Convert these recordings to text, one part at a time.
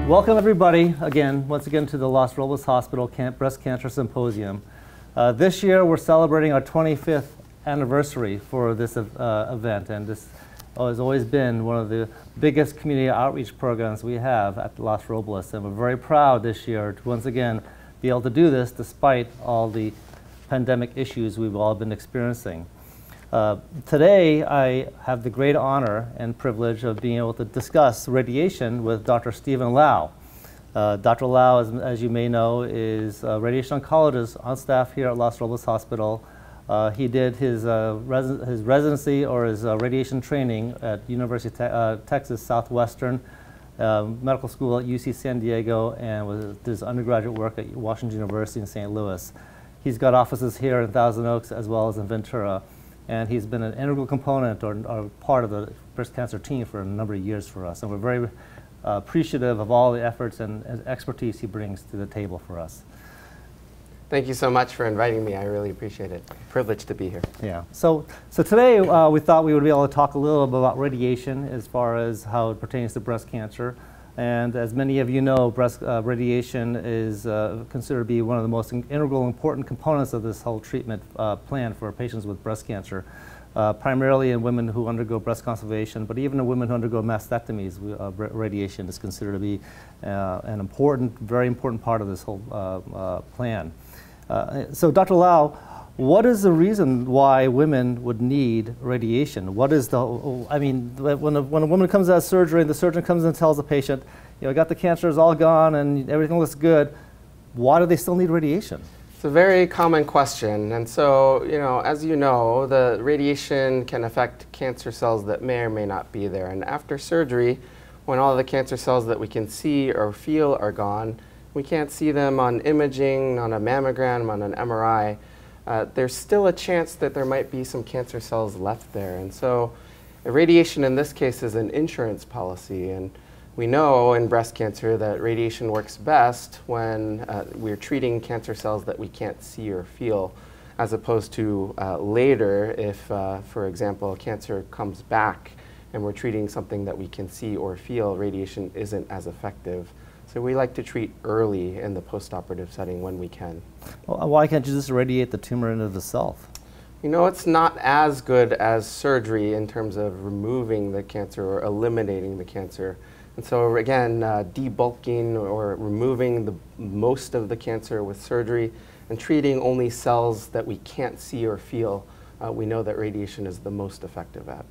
Welcome everybody once again to the Los Robles Hospital Breast Cancer Symposium. This year we're celebrating our 25th anniversary for this event, and this has always been one of the biggest community outreach programs we have at Los Robles, and we're very proud this year to once again be able to do this despite all the pandemic issues we've all been experiencing. Today, I have the great honor and privilege of being able to discuss radiation with Dr. Stephen Lau. Dr. Lau, as you may know, is a radiation oncologist on staff here at Los Robles Hospital. He did his residency or his radiation training at University of Texas Southwestern Medical School at UC San Diego, and did his undergraduate work at Washington University in St. Louis. He's got offices here in Thousand Oaks as well as in Ventura. And he's been an integral component or part of the breast cancer team for a number of years for us. And we're very appreciative of all the efforts and expertise he brings to the table for us. Thank you so much for inviting me. I really appreciate it. Privileged to be here. Yeah. So today we thought we would be able to talk a little bit about radiation as far as how it pertains to breast cancer. And as many of you know, radiation is considered to be one of the most integral, important components of this whole treatment plan for patients with breast cancer, primarily in women who undergo breast conservation, but even in women who undergo mastectomies, radiation is considered to be an important, very important part of this whole plan. So Dr. Lau, what is the reason why women would need radiation? What is the, I mean, when a woman comes out of surgery and the surgeon comes and tells the patient, you know, I got the cancer, it's all gone and everything looks good, why do they still need radiation? It's a very common question. And so, you know, as you know, the radiation can affect cancer cells that may or may not be there. And after surgery, when all the cancer cells that we can see or feel are gone, we can't see them on imaging, on a mammogram, on an MRI. There's still a chance that there might be some cancer cells left there. And so radiation in this case is an insurance policy. And we know in breast cancer that radiation works best when we're treating cancer cells that we can't see or feel, as opposed to later if, for example, cancer comes back and we're treating something that we can see or feel, radiation isn't as effective. So we like to treat early in the postoperative setting when we can. Well, why can't you just irradiate the tumor into the self? You know, it's not as good as surgery in terms of removing the cancer or eliminating the cancer. And so again, debulking or removing most of the cancer with surgery and treating only cells that we can't see or feel, we know that radiation is the most effective at.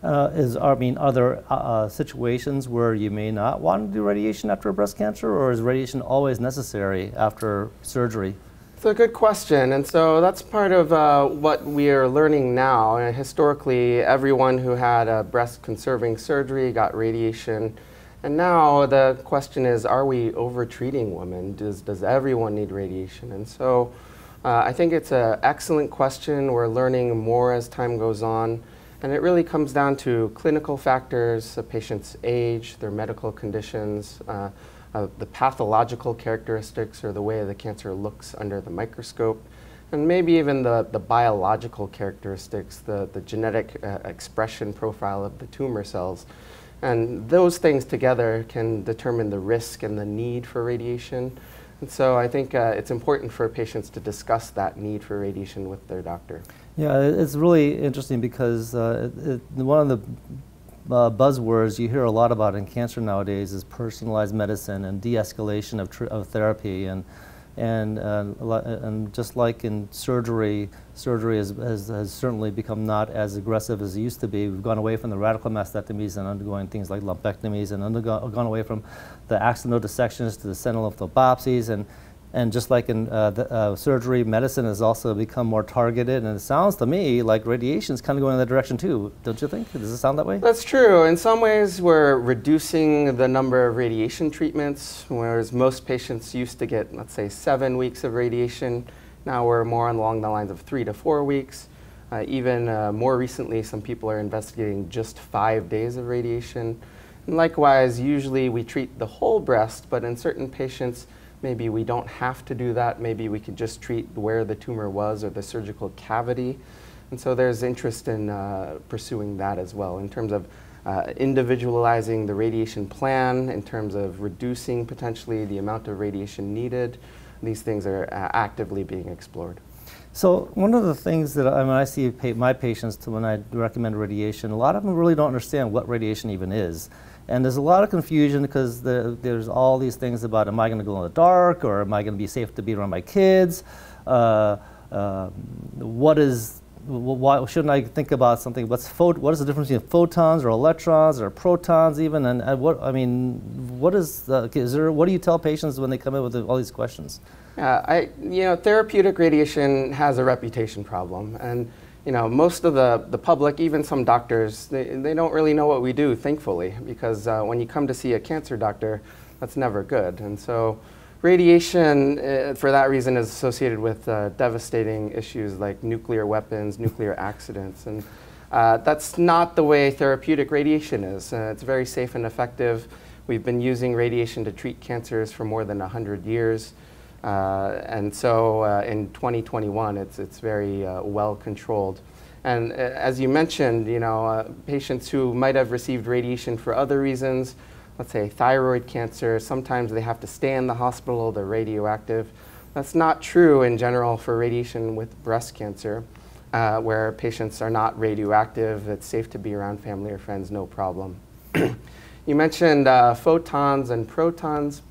Are there situations where you may not want to do radiation after a breast cancer, or is radiation always necessary after surgery? It's a good question, and so that's part of what we are learning now. And historically, everyone who had a breast-conserving surgery got radiation, and now the question is, are we over-treating women? Does everyone need radiation? And so I think it's an excellent question. We're learning more as time goes on. And it really comes down to clinical factors, a patient's age, their medical conditions, the pathological characteristics or the way the cancer looks under the microscope, and maybe even the biological characteristics, the genetic expression profile of the tumor cells. And those things together can determine the risk and the need for radiation. And so I think it's important for patients to discuss that need for radiation with their doctor. Yeah, it's really interesting because one of the buzzwords you hear a lot about in cancer nowadays is personalized medicine and de-escalation of therapy, and just like in surgery has certainly become not as aggressive as it used to be. We've gone away from the radical mastectomies and undergoing things like lumpectomies, and gone away from the axonal dissections to the sentinel lymph biopsies, and just like in surgery, medicine has also become more targeted, and it sounds to me like radiation is kind of going in that direction too, don't you think? Does it sound that way? That's true. In some ways, we're reducing the number of radiation treatments, whereas most patients used to get, let's say, 7 weeks of radiation. Now we're more along the lines of 3 to 4 weeks. Even more recently, some people are investigating just 5 days of radiation. And likewise, usually we treat the whole breast, but in certain patients, maybe we don't have to do that. Maybe we could just treat where the tumor was or the surgical cavity. And so there's interest in pursuing that as well in terms of individualizing the radiation plan, in terms of reducing potentially the amount of radiation needed. These things are actively being explored. So one of the things that I see my patients when I recommend radiation, a lot of them really don't understand what radiation even is. And there's a lot of confusion because there's all these things about, am I going to go in the dark, or am I going to be safe to be around my kids? Why shouldn't I think about something? What is the difference between photons or electrons or protons even? And what do you tell patients when they come in with all these questions? Therapeutic radiation has a reputation problem, and most of the public, even some doctors, they don't really know what we do, thankfully, because when you come to see a cancer doctor, that's never good. And so radiation, for that reason, is associated with devastating issues like nuclear weapons, nuclear accidents, and that's not the way therapeutic radiation is. It's very safe and effective. We've been using radiation to treat cancers for more than 100 years. And so in 2021, it's very well controlled. And as you mentioned, patients who might have received radiation for other reasons, let's say thyroid cancer, sometimes they have to stay in the hospital, they're radioactive. That's not true in general for radiation with breast cancer, where patients are not radioactive. It's safe to be around family or friends, no problem. You mentioned photons and protons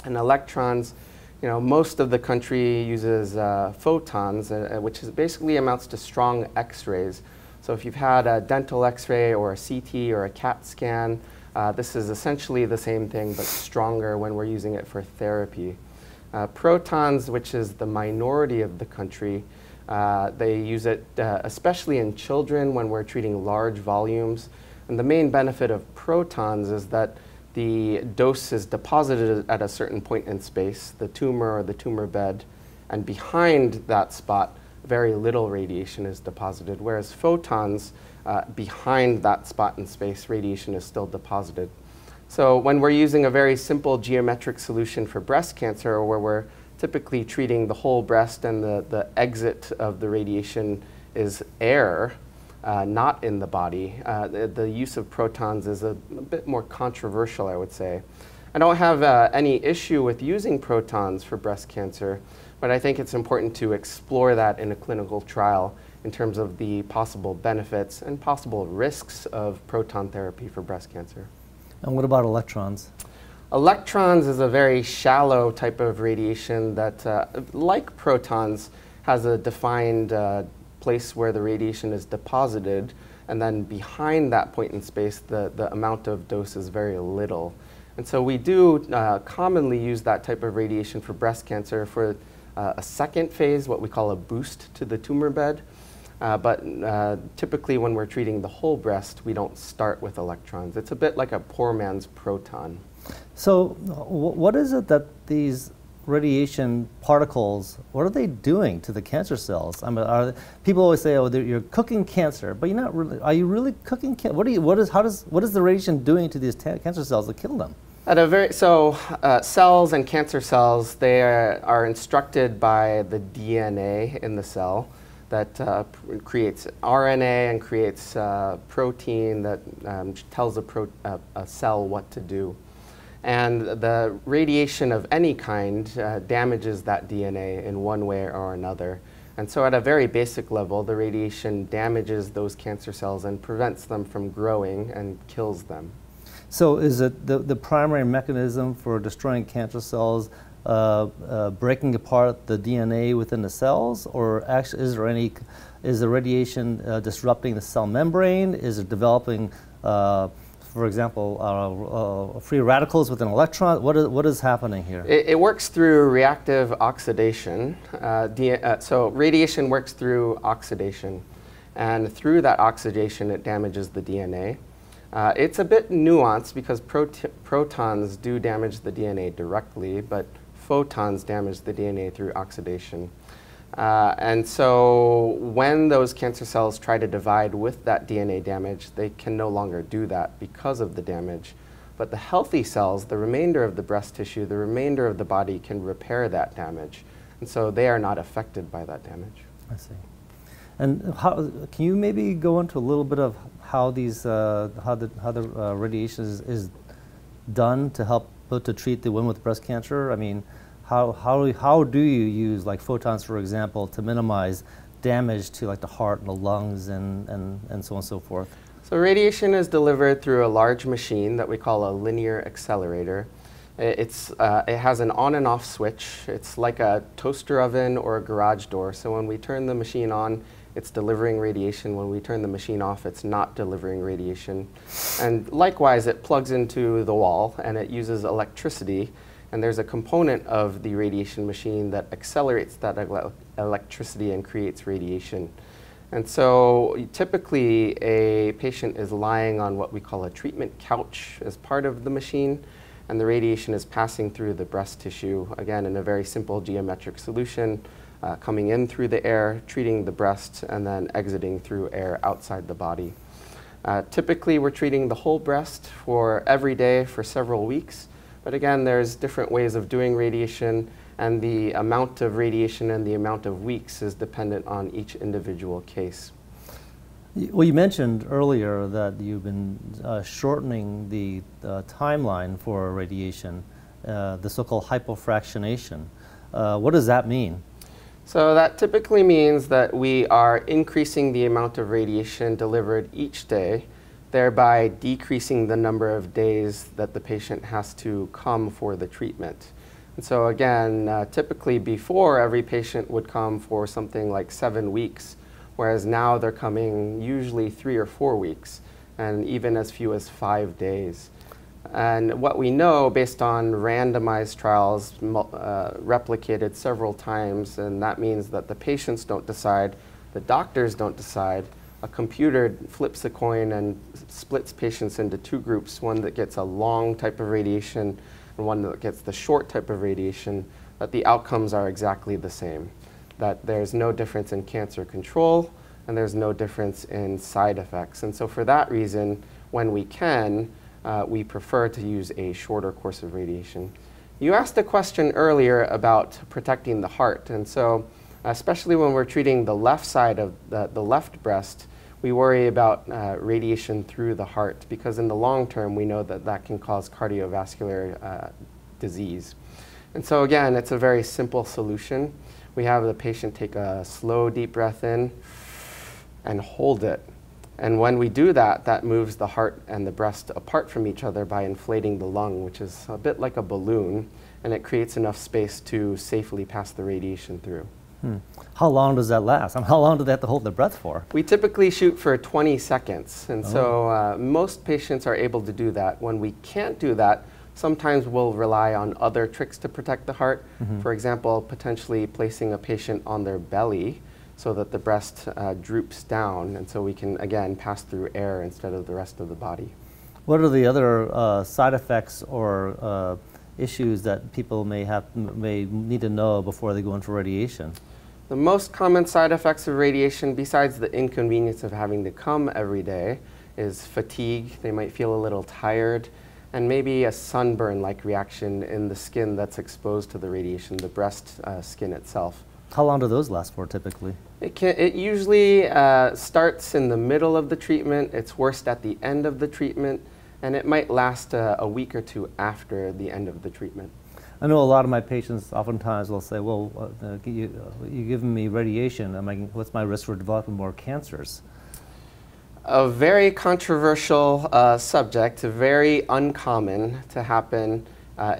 and electrons. Most of the country uses photons, which basically amounts to strong X-rays. So if you've had a dental X-ray or a CT or a CAT scan, this is essentially the same thing but stronger when we're using it for therapy. Protons, which is the minority of the country, they use it especially in children when we're treating large volumes. And the main benefit of protons is that the dose is deposited at a certain point in space, the tumor or the tumor bed, and behind that spot, very little radiation is deposited, whereas photons, behind that spot in space, radiation is still deposited. So when we're using a very simple geometric solution for breast cancer, where we're typically treating the whole breast and the exit of the radiation is air, not in the body, the use of protons is a bit more controversial, I would say. I don't have any issue with using protons for breast cancer, but I think it's important to explore that in a clinical trial in terms of the possible benefits and possible risks of proton therapy for breast cancer. And what about electrons? Electrons is a very shallow type of radiation that, like protons, has a defined place where the radiation is deposited, and then behind that point in space, the amount of dose is very little. And so we do commonly use that type of radiation for breast cancer for a second phase, what we call a boost to the tumor bed. But typically when we're treating the whole breast, we don't start with electrons. It's a bit like a poor man's proton. So what is it that these radiation particles, what are they doing to the cancer cells? I mean, people always say, "Oh, you're cooking cancer," but you're not really. Are you really cooking cancer? What is the radiation doing to these cancer cells to kill them? Cells and cancer cells, they are instructed by the DNA in the cell that creates RNA and creates protein that tells a cell what to do. And the radiation of any kind damages that DNA in one way or another. And so at a very basic level, the radiation damages those cancer cells and prevents them from growing and kills them. So is it the primary mechanism for destroying cancer cells breaking apart the DNA within the cells, or actually is the radiation disrupting the cell membrane? Is it developing for example, free radicals with an electron? What is happening here? It works through reactive oxidation. So radiation works through oxidation. And through that oxidation, it damages the DNA. It's a bit nuanced because protons do damage the DNA directly, but photons damage the DNA through oxidation. And so when those cancer cells try to divide with that DNA damage, they can no longer do that because of the damage. But the healthy cells, the remainder of the breast tissue, the remainder of the body can repair that damage. And so they are not affected by that damage. I see. And how, can you maybe go into a little bit of how these, how the radiation is done to help to treat the women with breast cancer? I mean, how do you use like photons, for example, to minimize damage to like the heart and the lungs and so on and so forth? So radiation is delivered through a large machine that we call a linear accelerator. It has an on and off switch. It's like a toaster oven or a garage door. So when we turn the machine on, it's delivering radiation. When we turn the machine off, it's not delivering radiation. And likewise, it plugs into the wall and it uses electricity. And there's a component of the radiation machine that accelerates that electricity and creates radiation. And so typically a patient is lying on what we call a treatment couch as part of the machine, and the radiation is passing through the breast tissue, again in a very simple geometric solution, coming in through the air, treating the breast, and then exiting through air outside the body. Typically we're treating the whole breast for every day for several weeks, but again there's different ways of doing radiation, and the amount of radiation and the amount of weeks is dependent on each individual case. Well, you mentioned earlier that you've been shortening the timeline for radiation, the so-called hypofractionation. What does that mean? So that typically means that we are increasing the amount of radiation delivered each day, thereby decreasing the number of days that the patient has to come for the treatment. And so again, typically before every patient would come for something like 7 weeks, whereas now they're coming usually 3 or 4 weeks, and even as few as 5 days. And what we know based on randomized trials replicated several times, and that means that the patients don't decide, the doctors don't decide, a computer flips a coin and splits patients into 2 groups, one that gets a long type of radiation and one that gets the short type of radiation, that the outcomes are exactly the same. That there's no difference in cancer control and there's no difference in side effects. And so for that reason, when we can, we prefer to use a shorter course of radiation. You asked a question earlier about protecting the heart, and so especially when we're treating the left side of the left breast, we worry about radiation through the heart, because in the long term we know that that can cause cardiovascular disease. And so again, it's a very simple solution. We have the patient take a slow, deep breath in and hold it. And when we do that, that moves the heart and the breast apart from each other by inflating the lung, which is a bit like a balloon, and it creates enough space to safely pass the radiation through. How long does that last? How long do they have to hold their breath for? We typically shoot for 20 seconds, and so most patients are able to do that. When we can't do that, sometimes we'll rely on other tricks to protect the heart. For example, potentially placing a patient on their belly so that the breast droops down, and so we can, again, pass through air instead of the rest of the body. What are the other side effects or issues that people may need to know before they go into radiation? The most common side effects of radiation, besides the inconvenience of having to come every day, is fatigue. They might feel a little tired, and maybe a sunburn-like reaction in the skin that's exposed to the radiation, the breast skin itself. How long do those last for typically? It usually starts in the middle of the treatment, it's worst at the end of the treatment, and it might last a week or 2 after the end of the treatment. I know a lot of my patients oftentimes will say, well, you're giving me radiation, what's my risk for developing more cancers? A very controversial subject, very uncommon to happen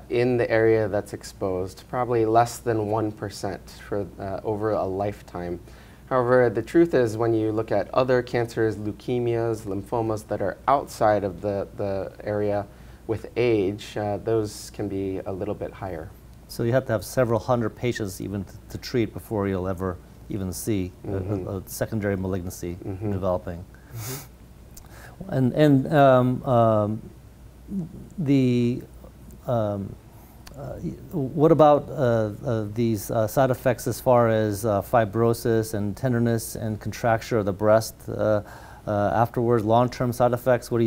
in the area that's exposed, probably less than 1% for over a lifetime. However, the truth is when you look at other cancers, leukemias, lymphomas that are outside of the area with age, those can be a little bit higher. So you have to have several hundred patients even to treat before you'll ever even see a secondary malignancy developing. And what about these side effects as far as fibrosis and tenderness and contracture of the breast? afterwards, long-term side effects? What do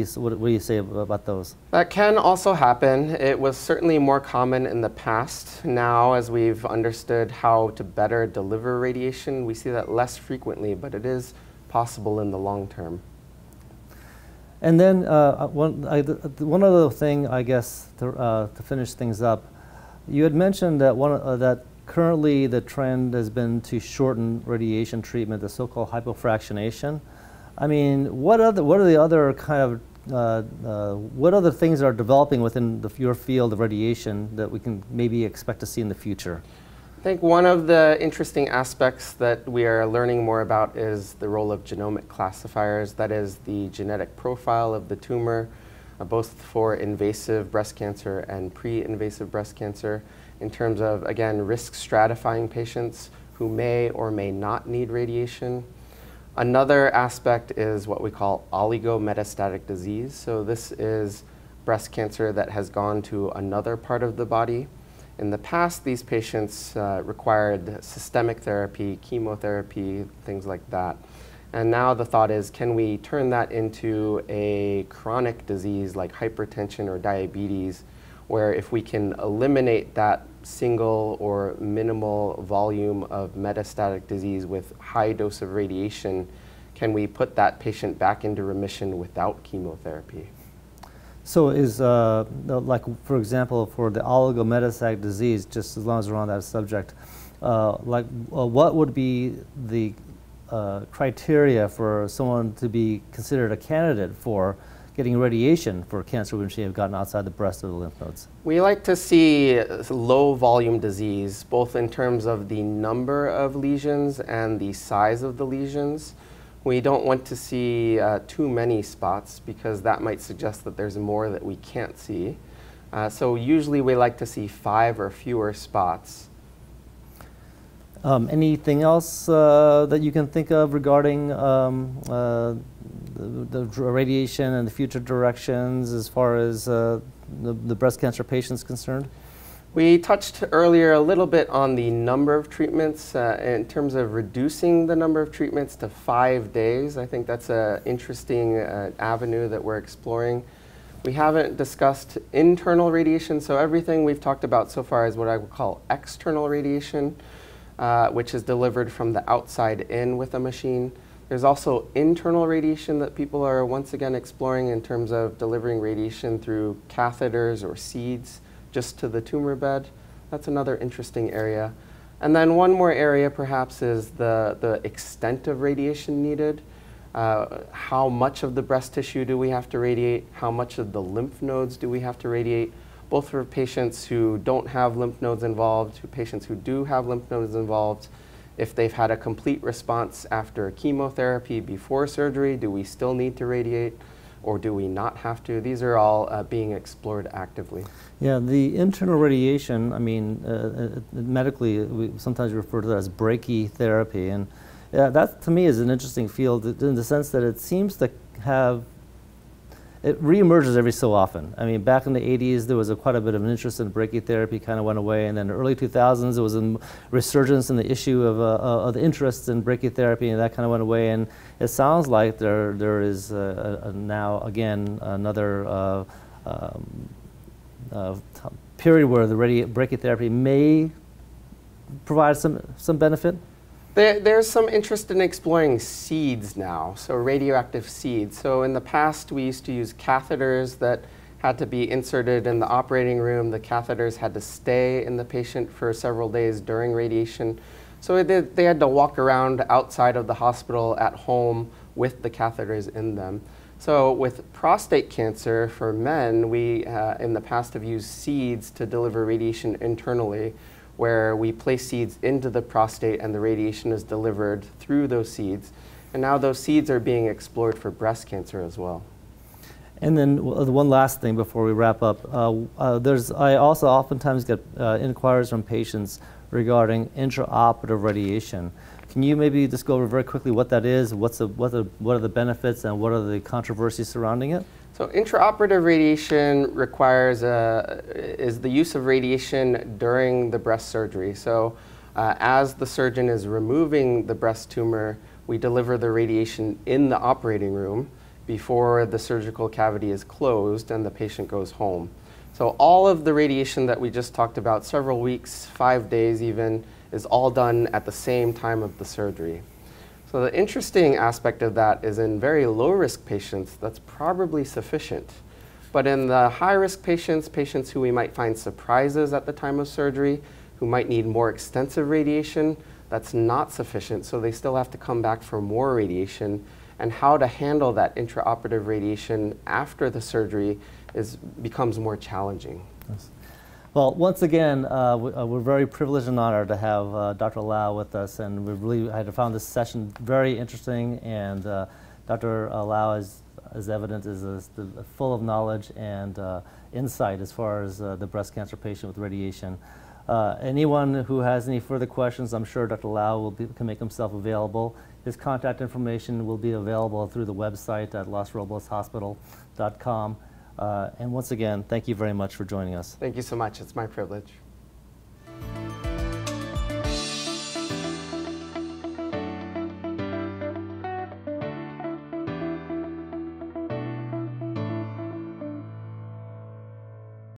you say about those? That can also happen. It was certainly more common in the past. Now, as we've understood how to better deliver radiation, we see that less frequently, but it is possible in the long term. And then one other thing, I guess, to finish things up, you had mentioned that that currently the trend has been to shorten radiation treatment, the so-called hypofractionation. I mean, what are the other kind of what other things are developing within your field of radiation that we can maybe expect to see in the future? I think one of the interesting aspects that we are learning more about is the role of genomic classifiers, that is the genetic profile of the tumor, both for invasive breast cancer and pre-invasive breast cancer, in terms of, again, risk stratifying patients who may or may not need radiation. Another aspect is what we call oligometastatic disease. So this is breast cancer that has gone to another part of the body. In the past, these patients required systemic therapy, chemotherapy, things like that. And now the thought is, can we turn that into a chronic disease like hypertension or diabetes, where if we can eliminate that single or minimal volume of metastatic disease with high dose of radiation, can we put that patient back into remission without chemotherapy? So is, like, for example, for the oligometastatic disease, just as long as we're on that subject, what would be the criteria for someone to be considered a candidate for getting radiation for cancer which they have gotten outside the breast or the lymph nodes? We like to see low volume disease, both in terms of the number of lesions and the size of the lesions. We don't want to see too many spots because that might suggest that there's more that we can't see. So usually we like to see 5 or fewer spots. Anything else that you can think of regarding the radiation and the future directions as far as the breast cancer patients concerned? We touched earlier a little bit on the number of treatments in terms of reducing the number of treatments to 5 days. I think that's an interesting avenue that we're exploring. We haven't discussed internal radiation, so everything we've talked about so far is what I would call external radiation, which is delivered from the outside in with a machine. There's also internal radiation that people are once again exploring in terms of delivering radiation through catheters or seeds just to the tumor bed. That's another interesting area. And then one more area perhaps is the extent of radiation needed. How much of the breast tissue do we have to radiate? How much of the lymph nodes do we have to radiate? Both for patients who don't have lymph nodes involved, to patients who do have lymph nodes involved. If they've had a complete response after chemotherapy before surgery, do we still need to radiate? Or do we not have to? These are all being explored actively. Yeah, the internal radiation, I mean, medically, we sometimes refer to that as brachytherapy. And that, to me, is an interesting field in the sense that it seems to have, it reemerges every so often. I mean, back in the 80s, there was quite a bit of an interest in brachytherapy, kind of went away. And then in the early 2000s, there was a resurgence in the issue of the interest in brachytherapy, and that kind of went away. And it sounds like there is now, again, another period where the brachytherapy may provide some benefit. There's some interest in exploring seeds now, so radioactive seeds. So in the past, we used to use catheters that had to be inserted in the operating room. The catheters had to stay in the patient for several days during radiation. So they had to walk around outside of the hospital at home with the catheters in them. So with prostate cancer for men, we in the past have used seeds to deliver radiation internally, where we place seeds into the prostate and the radiation is delivered through those seeds. And now those seeds are being explored for breast cancer as well. And then one last thing before we wrap up. I also oftentimes get inquiries from patients regarding intraoperative radiation. Can you maybe just go over very quickly what that is, what are the benefits, and what are the controversies surrounding it? So intraoperative radiation is the use of radiation during the breast surgery. So as the surgeon is removing the breast tumor, We deliver the radiation in the operating room before the surgical cavity is closed and the patient goes home. So all of the radiation that we just talked about, several weeks, 5 days even, is all done at the same time of the surgery. So the interesting aspect of that is in very low-risk patients, that's probably sufficient. But in the high-risk patients, patients who we might find surprises at the time of surgery, who might need more extensive radiation, that's not sufficient, so they still have to come back for more radiation. And how to handle that intraoperative radiation after the surgery becomes more challenging. Yes. Well, once again, we're very privileged and honored to have Dr. Lau with us, and we really found this session very interesting. And Dr. Lau, as evident, is full of knowledge and insight as far as the breast cancer patient with radiation. Anyone who has any further questions, I'm sure Dr. Lau can make himself available. His contact information will be available through the website at losrobleshospital.com. And once again, thank you very much for joining us. Thank you so much. It's my privilege.